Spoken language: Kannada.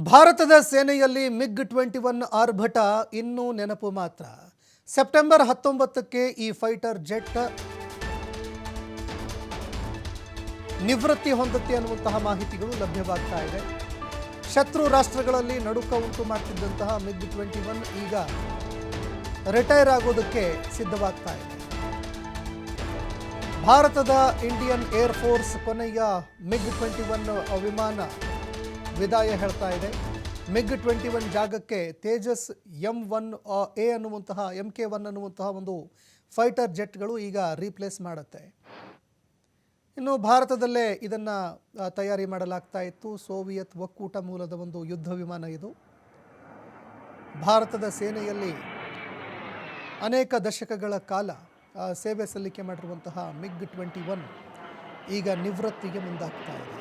ಭಾರತದ ಸೇನೆಯಲ್ಲಿ MiG-21 ಆರ್ಭಟ ಇನ್ನೂ ನೆನಪು ಮಾತ್ರ. ಸೆಪ್ಟೆಂಬರ್ 19ಕ್ಕೆ ಈ ಫೈಟರ್ ಜೆಟ್ ನಿವೃತ್ತಿ ಹೊಂದುತ್ತೆ ಅನ್ನುವಂತಹ ಮಾಹಿತಿಗಳು ಲಭ್ಯವಾಗ್ತಾ ಇದೆ. ಶತ್ರು ರಾಷ್ಟ್ರಗಳಲ್ಲಿ ನಡುಕ ಉಂಟು ಮಾಡ್ತಿದ್ದಂತಹ MiG-21 ಈಗ ರಿಟೈರ್ ಆಗೋದಕ್ಕೆ ಸಿದ್ಧವಾಗ್ತಾ ಇದೆ. ಭಾರತದ ಇಂಡಿಯನ್ ಏರ್ ಫೋರ್ಸ್ ಕೊನೆಯ MiG-21 ವಿಮಾನ ವಿದಾಯ ಹೇಳ್ತಾ ಇದೆ. MiG-21 ಜಾಗಕ್ಕೆ ತೇಜಸ್ M1A ಅನ್ನುವಂತಹ MK1 ಅನ್ನುವಂತಹ ಒಂದು ಫೈಟರ್ ಜೆಟ್ಗಳು ಈಗ ರೀಪ್ಲೇಸ್ ಮಾಡುತ್ತೆ. ಇನ್ನು ಭಾರತದಲ್ಲೇ ಇದನ್ನು ತಯಾರಿ ಮಾಡಲಾಗ್ತಾ ಇತ್ತು. ಸೋವಿಯತ್ ಒಕ್ಕೂಟ ಮೂಲದ ಒಂದು ಯುದ್ಧ ವಿಮಾನ ಇದು. ಭಾರತದ ಸೇನೆಯಲ್ಲಿ ಅನೇಕ ದಶಕಗಳ ಕಾಲ ಸೇವೆ ಸಲ್ಲಿಕೆ ಮಾಡಿರುವಂತಹ MiG-21 ಈಗ ನಿವೃತ್ತಿಗೆ ಮುಂದಾಗ್ತಾ ಇದೆ.